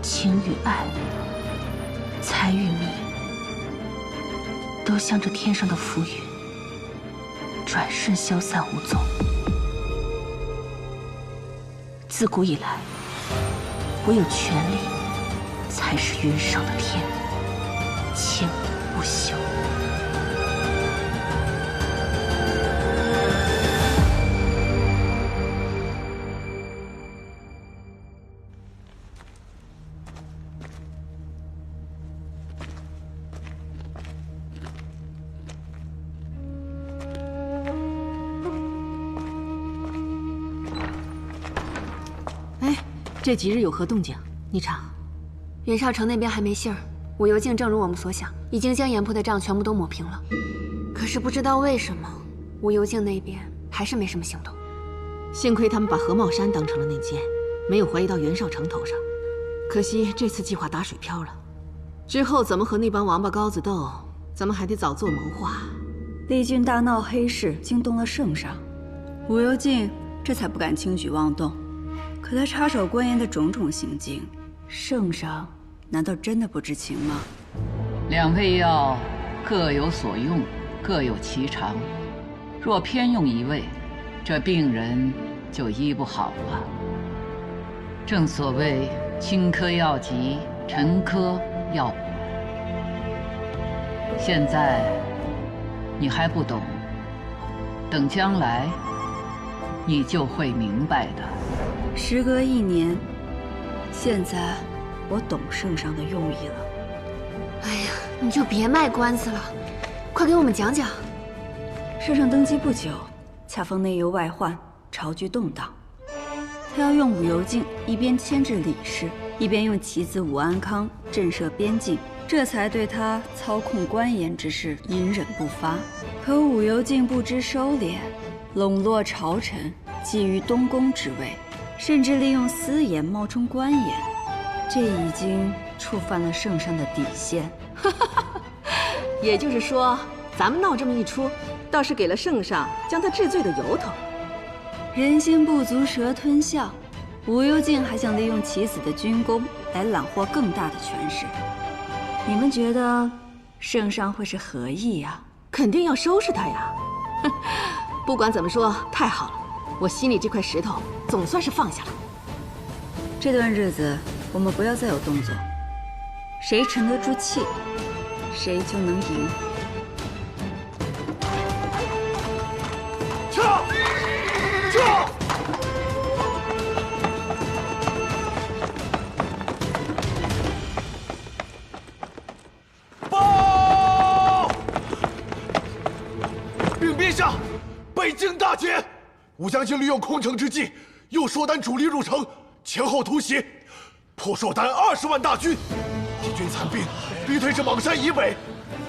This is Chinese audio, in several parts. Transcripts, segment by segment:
情与爱，财与名，都像这天上的浮云，转瞬消散无踪。自古以来，唯有权力才是云上的天，千古不朽。这几日有何动静？你查。袁绍城那边还没信儿，武由敬正如我们所想，已经将严铺的账全部都抹平了。可是不知道为什么，武由敬那边还是没什么行动。幸亏他们把何茂山当成了内奸，没有怀疑到袁绍城头上。可惜这次计划打水漂了。之后怎么和那帮王八羔子斗，咱们还得早做谋划。帝俊大闹黑市，惊动了圣上，武由敬这才不敢轻举妄动。可他插手关严的种种行径，圣上难道真的不知情吗？两味药各有所用，各有其长。若偏用一味，这病人就医不好了。正所谓轻科要急，沉科要补。现在你还不懂，等将来你就会明白的。时隔1年，现在我懂圣上的用意了。哎呀，你就别卖关子了，快给我们讲讲。圣上登基不久，恰逢内忧外患，朝局动荡，他要用武由敬一边牵制李氏，一边用其子武安康震慑边境，这才对他操控关严之事隐忍不发。可武由敬不知收敛，笼络朝臣，觊觎东宫之位，甚至利用私盐冒充关严，这已经触犯了圣上的底线。也就是说，咱们闹这么一出，倒是给了圣上将他治罪的由头。人心不足蛇吞象，武由敬还想利用其子的军功来揽获更大的权势。你们觉得圣上会是何意呀？肯定要收拾他呀！不管怎么说，太好了，我心里这块石头总算是放下了。这段日子我们不要再有动作，谁沉得住气，谁就能赢。撤！撤！报！禀陛下，北京大捷！武将军利用空城之计，诱硕丹主力入城，前后突袭，破硕丹20万大军。敌军残兵逼退至莽山以北。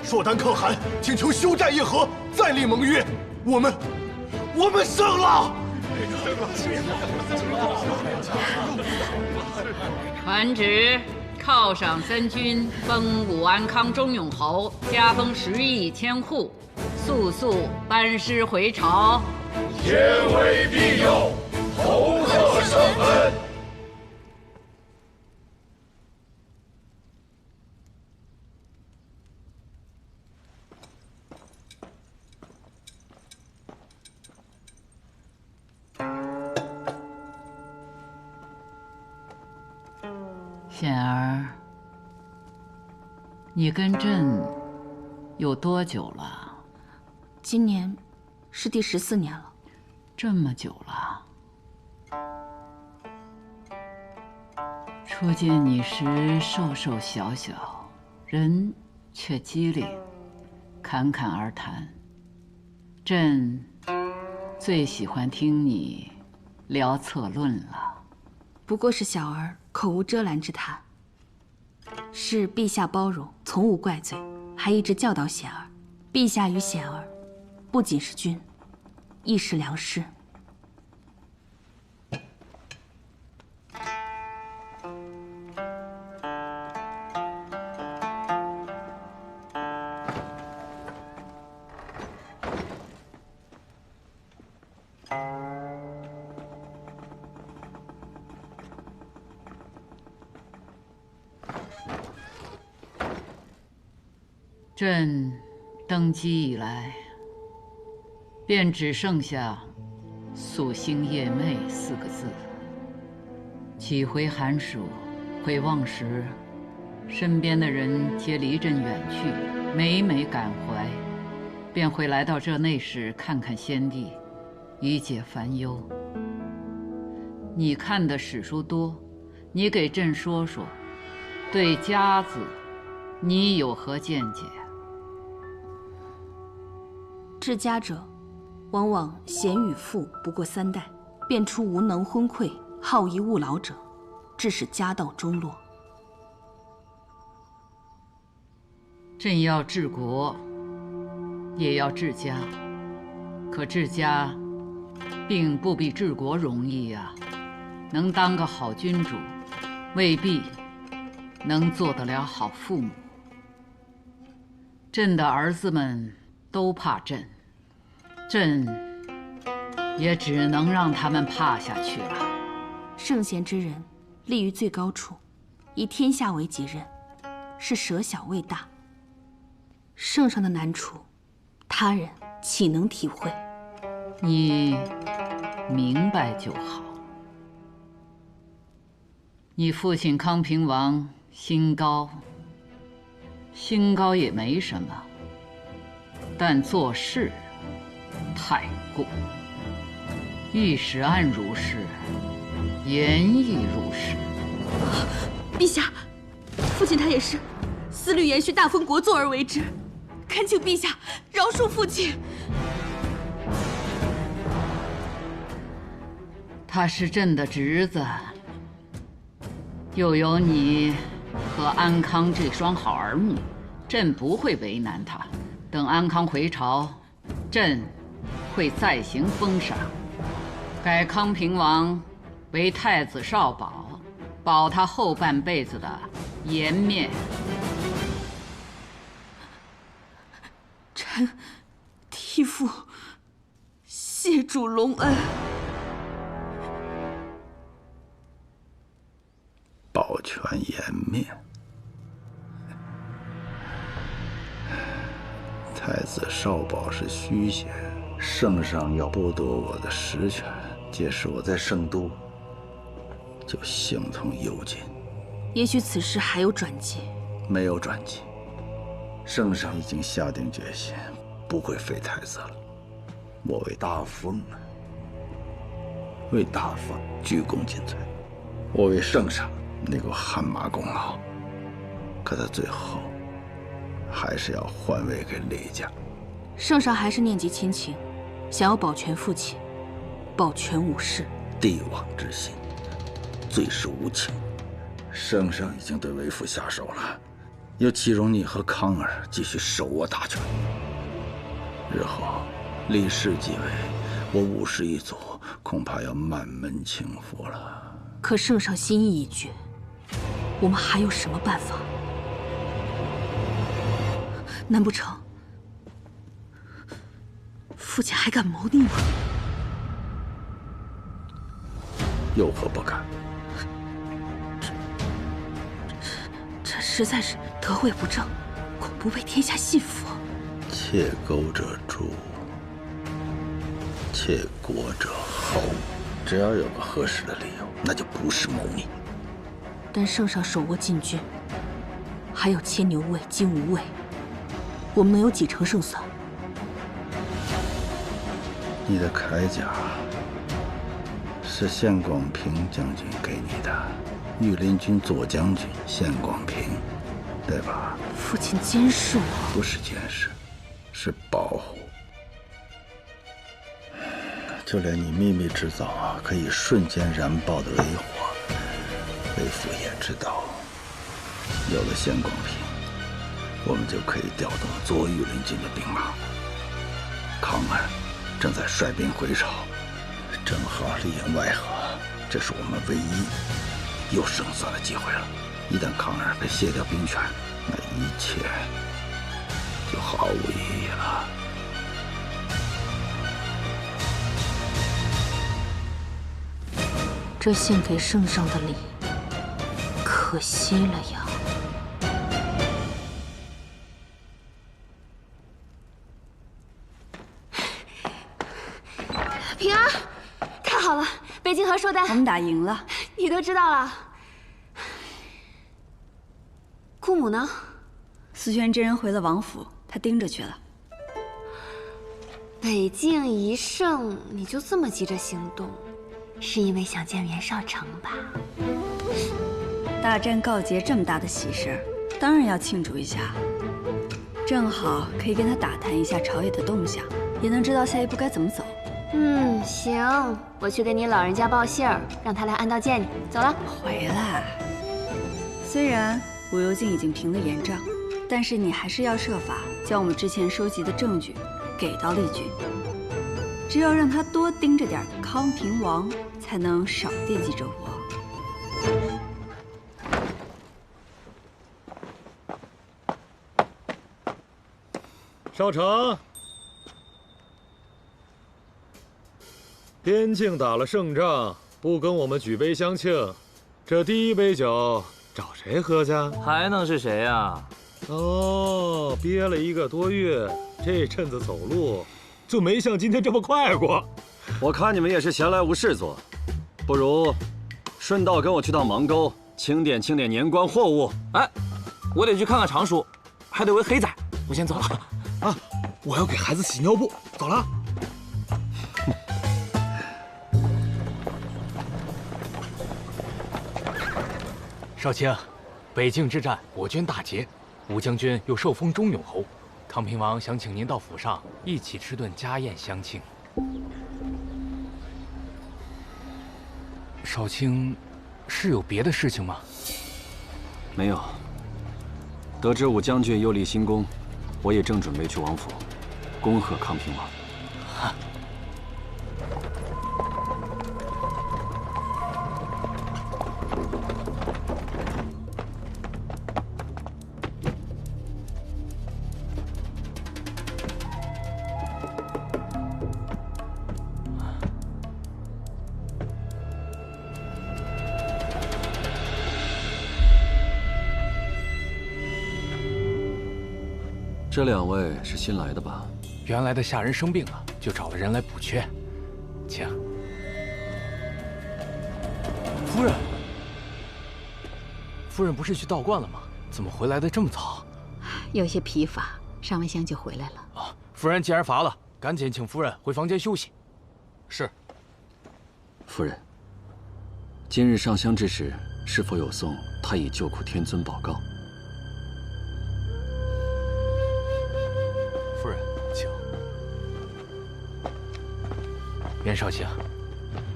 硕丹可汗请求休战议和，再立盟约。我们胜了！传旨，犒赏三军，封武安康中永侯，加封10邑千户，速班师回朝。天威必佑，侯贺圣恩。显儿，你跟朕有多久了？今年是第14年了。这么久了。初见你时瘦瘦小小，人却机灵，侃侃而谈。朕最喜欢听你聊策论了。不过是小儿口无遮拦之谈，是陛下包容，从无怪罪，还一直教导显儿。陛下与显儿，不仅是君，亦是良师。朕登基以来，便只剩下“夙兴夜寐”4个字。几回寒暑，回望时，身边的人皆离朕远去，每每感怀，便会来到这内室看看先帝，以解烦忧。你看的史书多，你给朕说说，对家字，你有何见解？治家者，往往贤与富不过3代，便出无能昏聩、好逸恶劳者，致使家道中落。朕要治国，也要治家，可治家并不比治国容易呀。能当个好君主，未必能做得了好父母。朕的儿子们都怕朕，朕也只能让他们怕下去了。圣贤之人，立于最高处，以天下为己任，是舍小为大。圣上的难处，他人岂能体会？你明白就好。你父亲康平王心高也没什么，但做事太过。御史案如是，言亦如是。陛下，父亲他也是思虑延续大封国祚而为之，恳请陛下饶恕父亲。他是朕的侄子，又有你和安康这双好儿女，朕不会为难他。等安康回朝，朕会再行封赏，改康平王为太子少保，保他后半辈子的颜面。臣替父谢主隆恩。保全颜面。太子少保是虚衔，圣上要剥夺我的实权，届时我在圣都就形同幽禁。也许此事还有转机。没有转机。圣上已经下定决心，不会废太子了。我为大封啊，为大封鞠躬尽瘁。我为圣上那个汗马功劳，可他最后还是要换位给李家。圣上还是念及亲情，想要保全父亲，保全武士。帝王之心，最是无情。圣上已经对为父下手了，又岂容你和康儿继续手握大权？日后李氏继位，我武氏一族恐怕要满门倾覆了。可圣上心意已决，我们还有什么办法？难不成父亲还敢谋逆吗？有何不敢？这实在是得位不正，恐不被天下信服。窃钩者诛，窃国者侯。只要有个合适的理由，那就不是谋逆。但圣上手握禁军，还有牵牛卫、金吾卫，我们能有几成胜算？你的铠甲是献广平将军给你的，御林军左将军献广平，对吧？父亲监视我，不是监视，是保护。就连你秘密制造可以瞬间燃爆的雷火，为父也知道。有了献广平，我们就可以调动左御林军的兵马。康儿正在率兵回朝，正好里应外合，这是我们唯一有胜算的机会了。一旦康儿被卸掉兵权，那一切就毫无意义了。这献给圣上的礼，可惜了呀。平安，太好了，北京和寿丹，我们打赢了。你都知道了。姑母呢？思轩真人回了王府，他盯着去了。北境一胜，你就这么急着行动？是因为想见袁绍成吧？大战告捷这么大的喜事，当然要庆祝一下。正好可以跟他打探一下朝野的动向，也能知道下一步该怎么走。行，我去给你老人家报信儿，让他来安道见你。走了。回来。虽然武攸敬已经平了严账，但是你还是要设法将我们之前收集的证据给到丽君。只有让他多盯着点康平王，才能少惦记着我。少成，边境打了胜仗，不跟我们举杯相庆，这第一杯酒找谁喝去？还能是谁呀？哦，憋了1个多月，这阵子走路就没像今天这么快过。我看你们也是闲来无事做，不如顺道跟我去趟邙沟，清点年关货物。哎，我得去看看常叔，还得喂黑仔。我先走了。啊，我要给孩子洗尿布，走了。少卿，北境之战我军大捷，吴将军又受封忠勇侯，康平王想请您到府上一起吃顿家宴相庆。少卿，是有别的事情吗？没有。得知武将军又立新功，我也正准备去王府，恭贺康平王。这2位是新来的吧？原来的下人生病了，就找了人来补缺，请。夫人，夫人不是去道观了吗？怎么回来的这么早？有些疲乏，上完香就回来了。啊，夫人既然乏了，赶紧请夫人回房间休息。是。夫人，今日上香之时，是否有送太乙救苦天尊宝诰？夫人，请。袁少卿，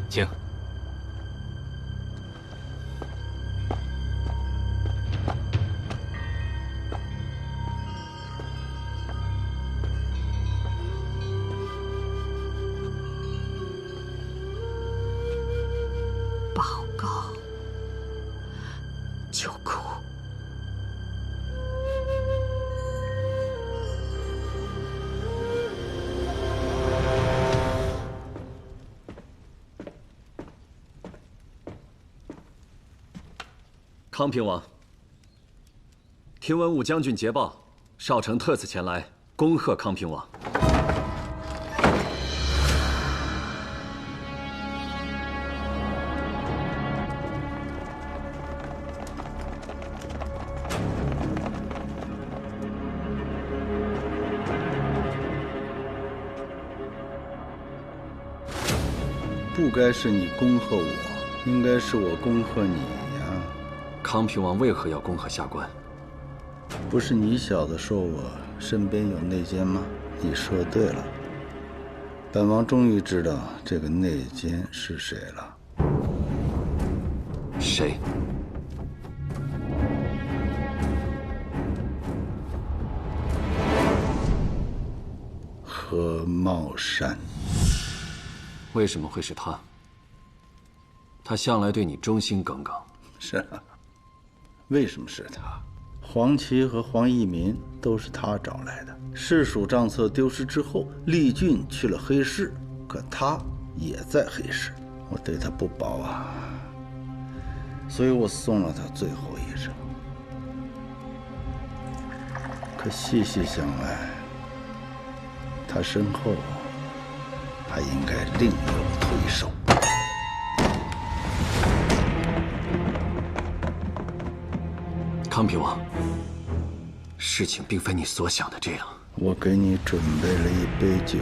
请。报告，救苦。康平王，听闻武将军捷报，少城特此前来恭贺康平王。不该是你恭贺我，应该是我恭贺你呀。康平王为何要恭贺下官？不是你小子说我身边有内奸吗？你说对了。本王终于知道这个内奸是谁了。谁？何茂山。为什么会是他？他向来对你忠心耿耿。是啊，为什么是他？黄琦和黄一民都是他找来的。市属账册丢失之后，厉俊去了黑市，可他也在黑市。我对他不薄啊，所以我送了他最后一程。可细细想来，他身后还应该另有推手。康平王，事情并非你所想的这样。我给你准备了一杯酒，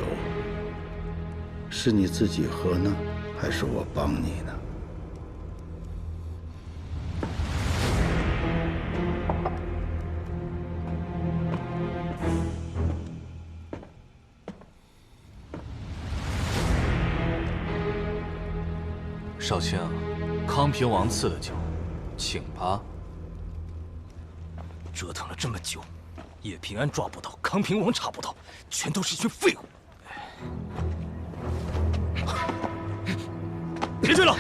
是你自己喝呢，还是我帮你呢？少卿，康平王赐的酒，请吧。折腾了这么久，叶平安抓不到，康平王查不到，全都是一群废物。别追了！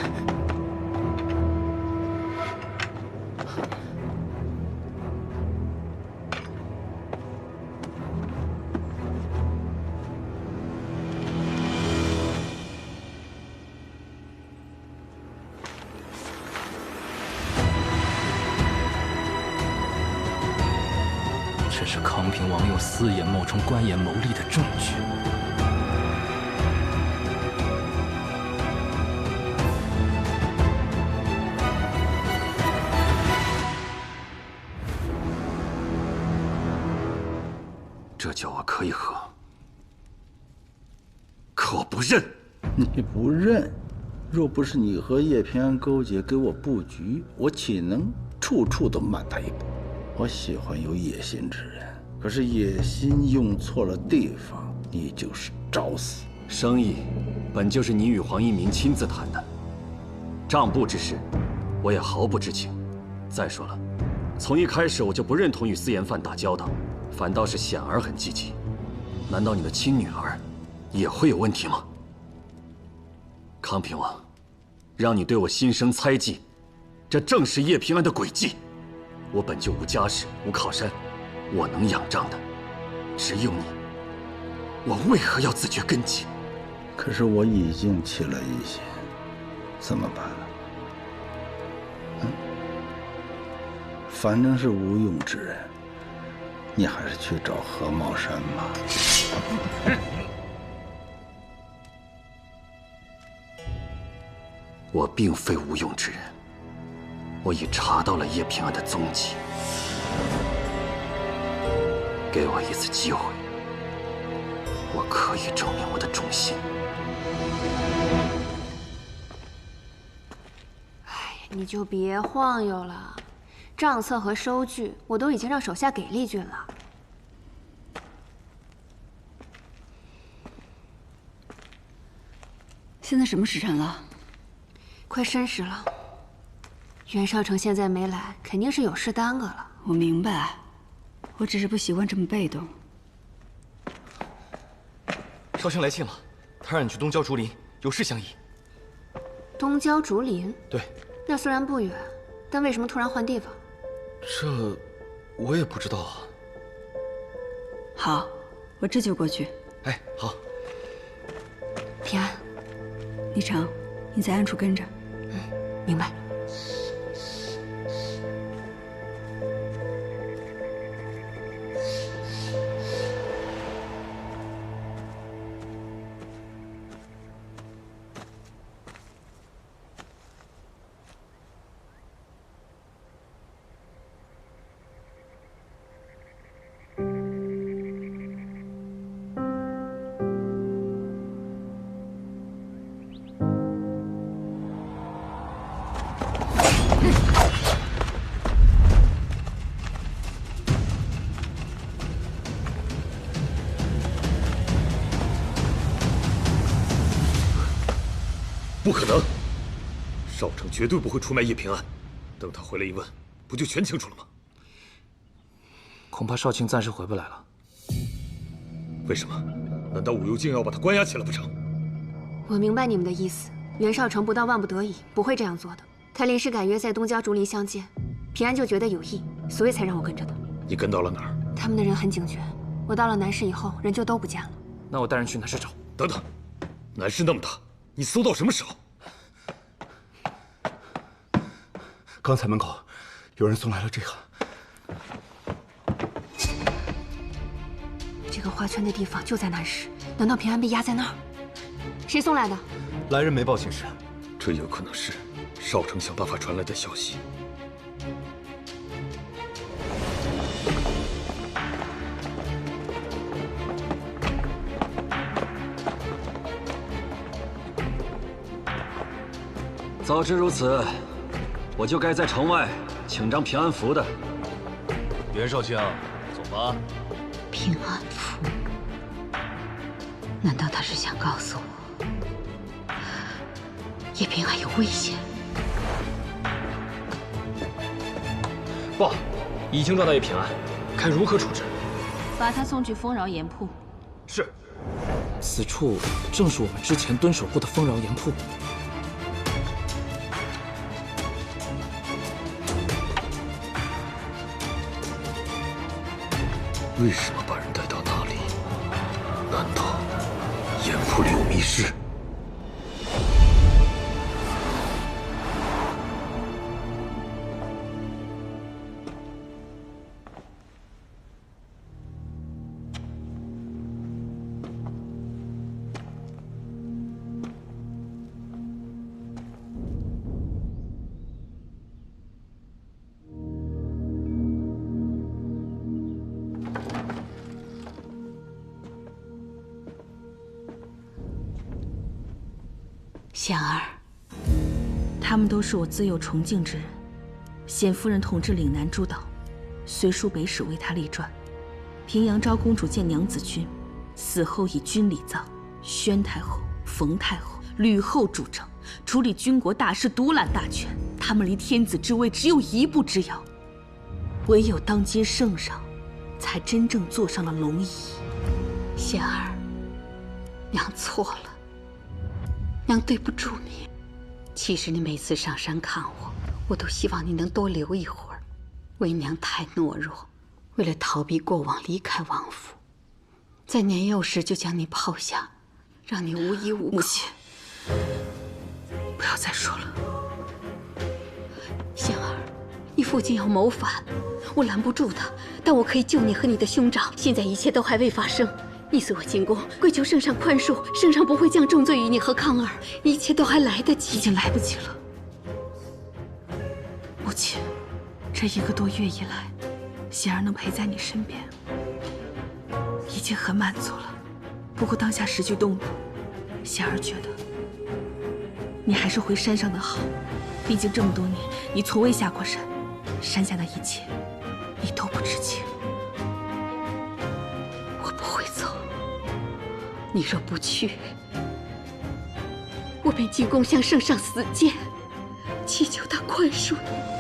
这是康平王用私盐冒充官盐谋利的证据。这酒我可以喝，可我不认。你不认？若不是你和叶平安勾结给我布局，我岂能处处都慢他一步？我喜欢有野心之人，可是野心用错了地方，你就是找死。生意本就是你与黄一鸣亲自谈的，账簿之事，我也毫不知情。再说了，从一开始我就不认同与私盐犯打交道，反倒是显儿很积极。难道你的亲女儿也会有问题吗？康平王，让你对我心生猜忌，这正是叶平安的诡计。我本就无家世，无靠山，我能仰仗的只有你。我为何要自绝根基？可是我已经起了疑心，怎么办呢？反正是无用之人，你还是去找何茂山吧。我并非无用之人，我已查到了叶平安的踪迹。给我一次机会，我可以证明我的忠心。你就别晃悠了，账册和收据我都已经让手下给丽君了。现在什么时辰了？快申时了。袁绍成现在没来，肯定是有事耽搁了。我明白，我只是不习惯这么被动。少卿来信了，他让你去东郊竹林，有事相议。东郊竹林？对。那虽然不远，但为什么突然换地方？这我也不知道啊。好，我这就过去。哎，好。平安。李成，你在暗处跟着。明白。不可能，少城绝对不会出卖叶平安。等他回来一问，不就全清楚了吗？恐怕少卿暂时回不来了。为什么？难道武幽静要把他关押起来不成？我明白你们的意思，袁绍成不到万不得已不会这样做的。他临时改约在东郊竹林相见，平安就觉得有意，所以才让我跟着的。你跟到了哪儿？他们的人很警觉，我到了南市以后，人就都不见了。那我带人去南市找。等等，南市那么大，你搜到什么时候？刚才门口有人送来了这个。这个画圈的地方就在南市，难道平安被压在那儿？谁送来的？来人没报警示。这有可能是少城想办法传来的消息。早知如此，我就该在城外请张平安符的。袁少卿，走吧。平安符？难道他是想告诉我，叶平安有危险？报，已经抓到叶平安，该如何处置？把他送去丰饶盐铺。是。此处正是我们之前蹲守过的丰饶盐铺。为什么把人带到那里？难道盐铺里有密室？贤儿，他们都是我自幼崇敬之人。显夫人统治岭南诸岛，隋书北史为他立传。平阳昭公主见娘子军，死后以军礼葬。宣太后、冯太后、吕后主政，处理军国大事，独揽大权。他们离天子之位只有一步之遥。唯有当今圣上，才真正坐上了龙椅。贤儿，娘错了。娘对不住你。其实你每次上山看我，我都希望你能多留一会儿。为娘太懦弱，为了逃避过往离开王府，在年幼时就将你抛下，让你无依无靠。母亲，不要再说了。贤儿，你父亲要谋反，我拦不住他，但我可以救你和你的兄长。现在一切都还未发生。你随我进宫，跪求圣上宽恕，圣上不会降重罪于你和康儿，一切都还来得及。已经来不及了，母亲。这1个多月以来，贤儿能陪在你身边，已经很满足了。不过当下时局动荡，贤儿觉得你还是回山上的好。毕竟这么多年，你从未下过山，山下的一切，你都不知情。我不会走。你若不去，我便进宫向圣上死谏，祈求他宽恕你。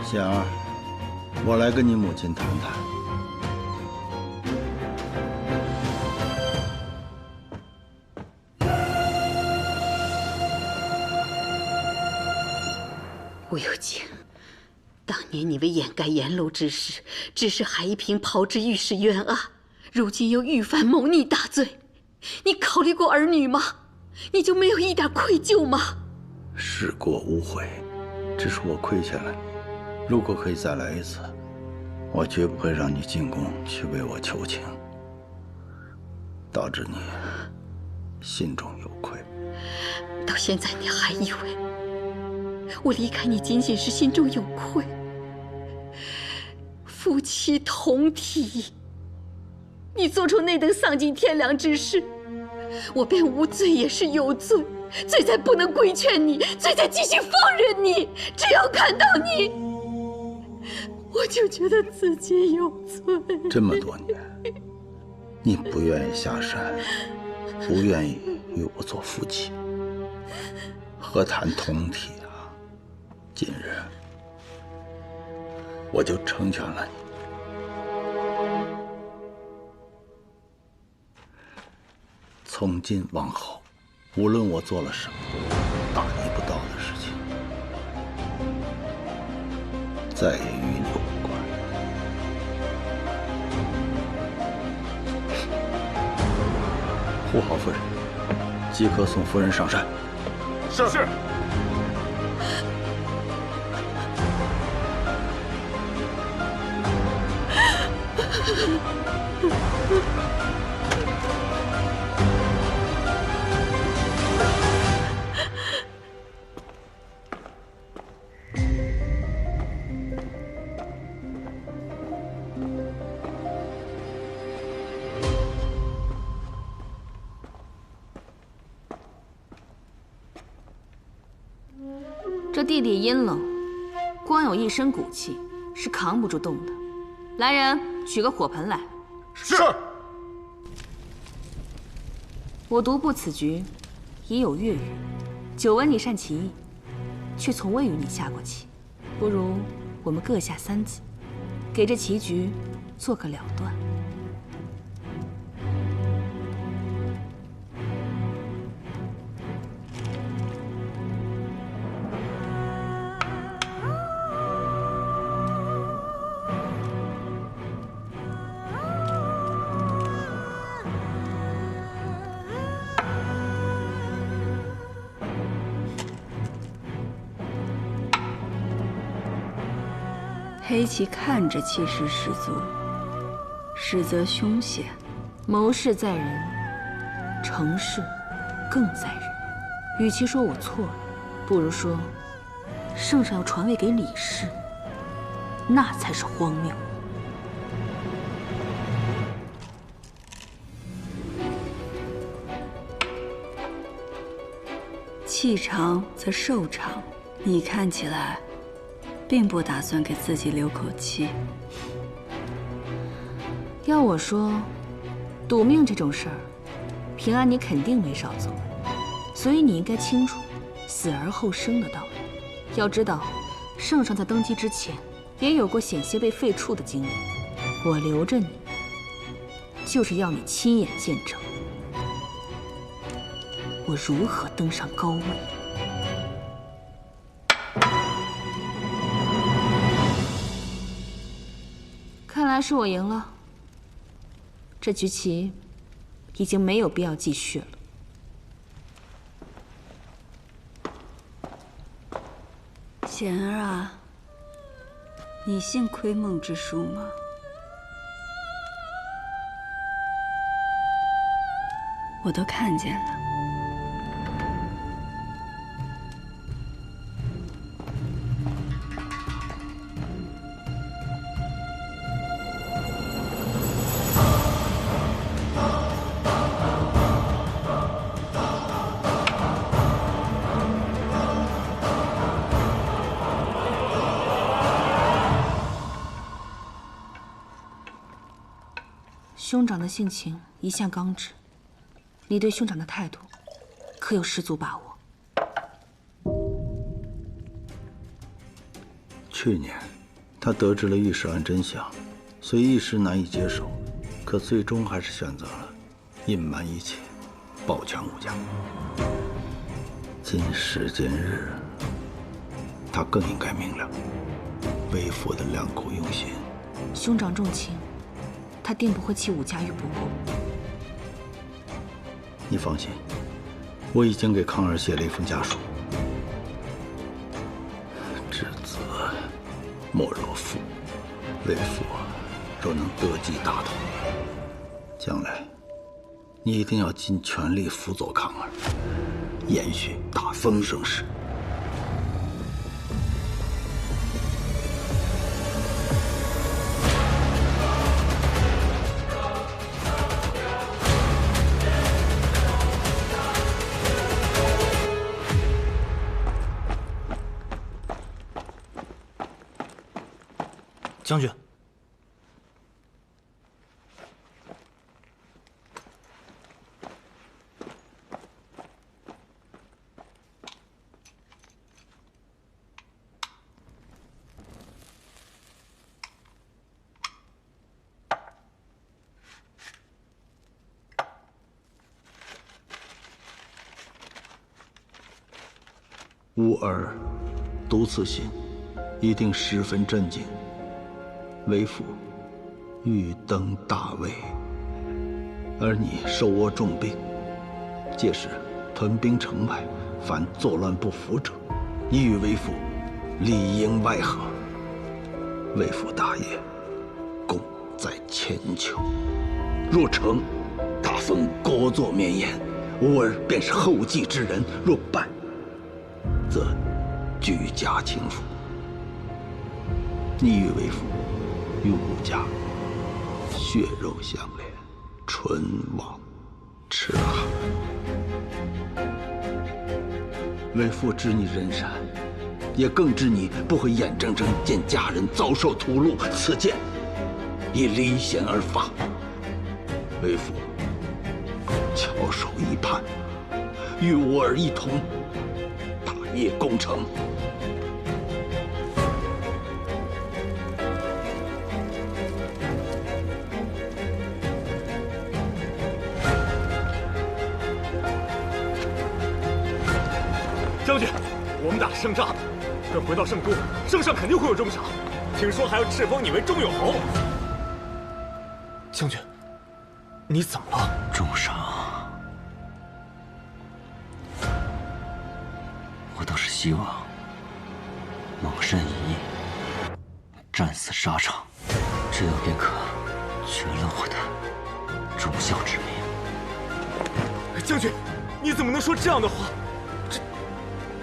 贤儿，我来跟你母亲谈谈。吴有敬，当年你为掩盖颜娄之事，指使海一平炮制御史冤案，如今又愈犯谋逆大罪，你考虑过儿女吗？你就没有一点愧疚吗？事过无悔，只是我亏欠了你。如果可以再来一次，我绝不会让你进宫去为我求情，导致你心中有愧。到现在你还以为我离开你仅仅是心中有愧？夫妻同体，你做出那等丧尽天良之事，我便无罪也是有罪，罪在不能规劝你，罪在继续放任你。只要看到你，我就觉得自己有罪。这么多年，你不愿意下山，不愿意与我做夫妻，何谈同体啊？今日我就成全了你。从今往后，无论我做了什么大逆不道的事情，再也与你无关。护好夫人，即刻送夫人上山。是。这地里阴冷，光有一身骨气是扛不住冻的。来人，取个火盆来。是。我独步此局已有月余，久闻你善棋艺，却从未与你下过棋。不如我们各下3子，给这棋局做个了断。黑棋看着气势十足，实则凶险。谋事在人，成事更在人。与其说我错了，不如说圣上要传位给李氏，那才是荒谬。气长则寿长，你看起来并不打算给自己留口气。要我说，赌命这种事儿，平安你肯定没少做，所以你应该清楚死而后生的道理。要知道，圣上在登基之前也有过险些被废黜的经历。我留着你，就是要你亲眼见证我如何登上高位。看来是我赢了，这局棋已经没有必要继续了。贤儿啊，你信窥梦之术吗？我都看见了。兄长的性情一向刚直，你对兄长的态度可有十足把握？去年，他得知了御史案真相，虽一时难以接受，可最终还是选择了隐瞒一切，保全武家。今时今日，他更应该明了为父的良苦用心。兄长重情，他定不会弃武家于不顾。你放心，我已经给康儿写了一封家书。稚子莫若父，为父若能得计大同，将来你一定要尽全力辅佐康儿，延续大风盛世。将军，吾儿读此信，一定十分震惊。为父欲登大位，而你手握重兵，届时屯兵城外，凡作乱不服者，你与为父里应外合。为父大业，功在千秋。若成，大封国祚绵延，吾儿便是后继之人；若败，则居家倾覆。你与为父与武家血肉相连，唇亡齿寒。为父知你人善，也更知你不会眼睁睁见家人遭受屠戮，此剑已离弦而发。为父翘首以盼，与吾儿一同大业攻城。将军，我们打胜仗，等回到圣都，圣上肯定会有重赏。听说还要敕封你为中永侯。将军，你怎么了？重赏，我倒是希望蒙神一役，战死沙场，这样便可全了我的忠孝之名。将军，你怎么能说这样的话？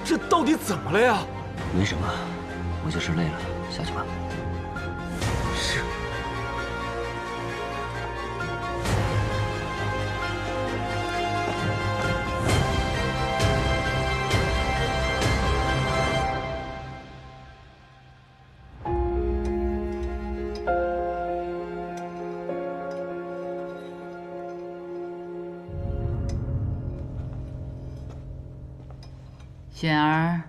这到底怎么了呀？没什么，我就是累了，下去吧。是。显儿，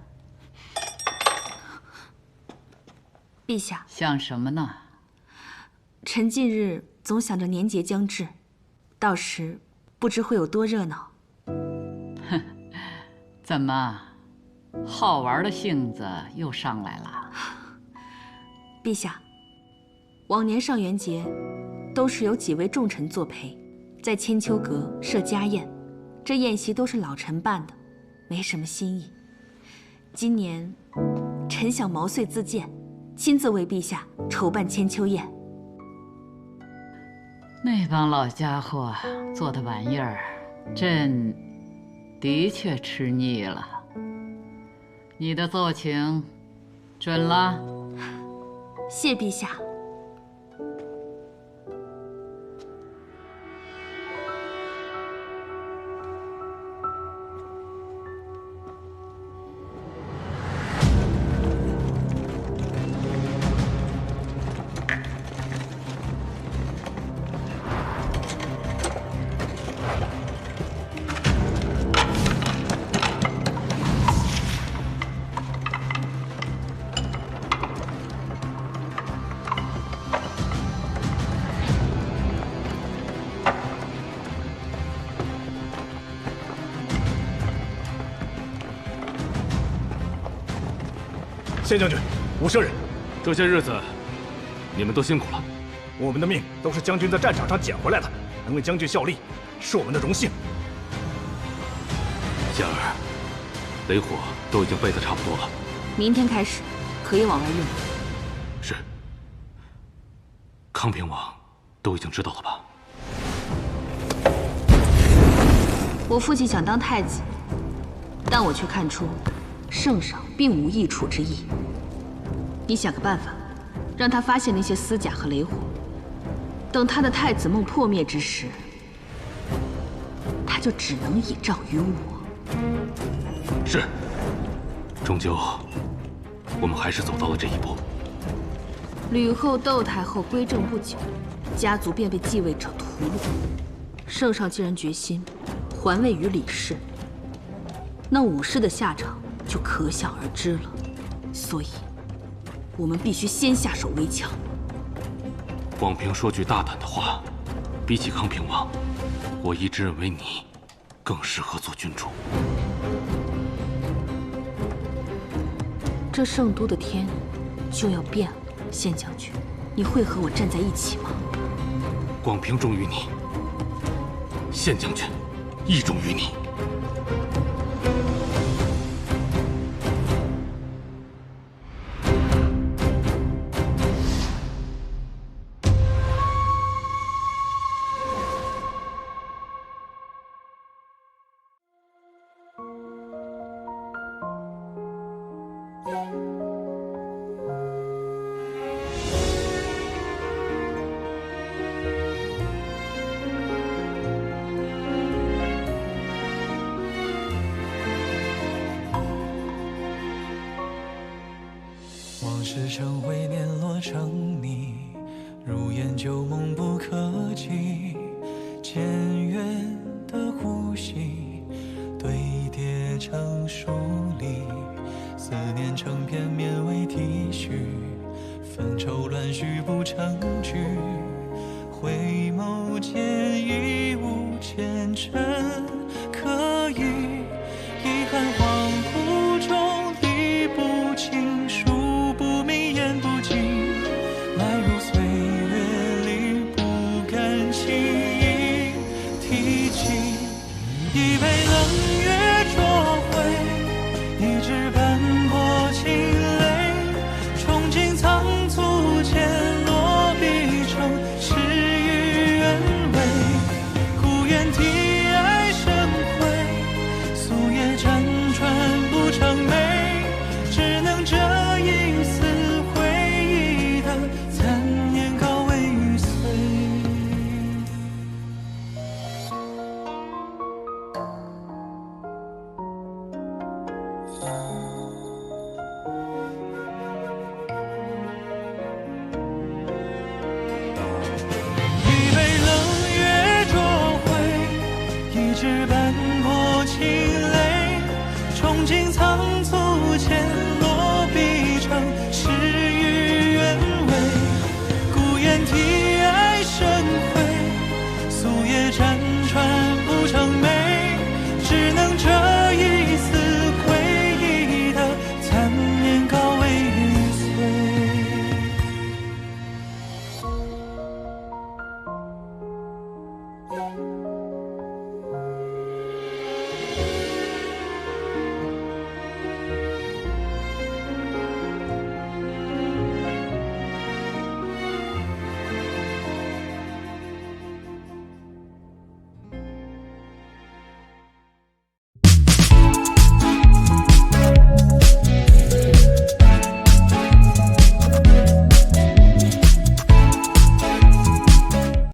陛下，想什么呢？臣近日总想着年节将至，到时不知会有多热闹。哼，怎么，好玩的性子又上来了？陛下，往年上元节都是有几位重臣作陪，在千秋阁设家宴，这宴席都是老臣办的，没什么新意。今年，臣想毛遂自荐，亲自为陛下筹办千秋宴。那帮老家伙做的玩意儿，朕的确吃腻了。你的奏请准了。谢陛下。县将军，武舍人，这些日子你们都辛苦了。我们的命都是将军在战场上捡回来的，能为将军效力，是我们的荣幸。仙儿，雷火都已经备得差不多了，明天开始可以往外用。是。康平王都已经知道了吧？我父亲想当太子，但我却看出圣上并无易处之意。你想个办法，让他发现那些丝甲和雷火。等他的太子梦破灭之时，他就只能倚仗于我。是。终究，我们还是走到了这一步。吕后、窦太后归政不久，家族便被继位者屠戮。圣上既然决心还位于李氏，那武氏的下场就可想而知了。所以，我们必须先下手为强。广平说句大胆的话，比起康平王，我一直认为你更适合做君主。这圣都的天就要变了，县将军，你会和我站在一起吗？广平忠于你，县将军亦忠于你。世成灰碾落成泥，如烟旧梦不可及。渐远的呼吸堆叠成疏离，思念成片绵为体恤，纷愁乱絮不成句，回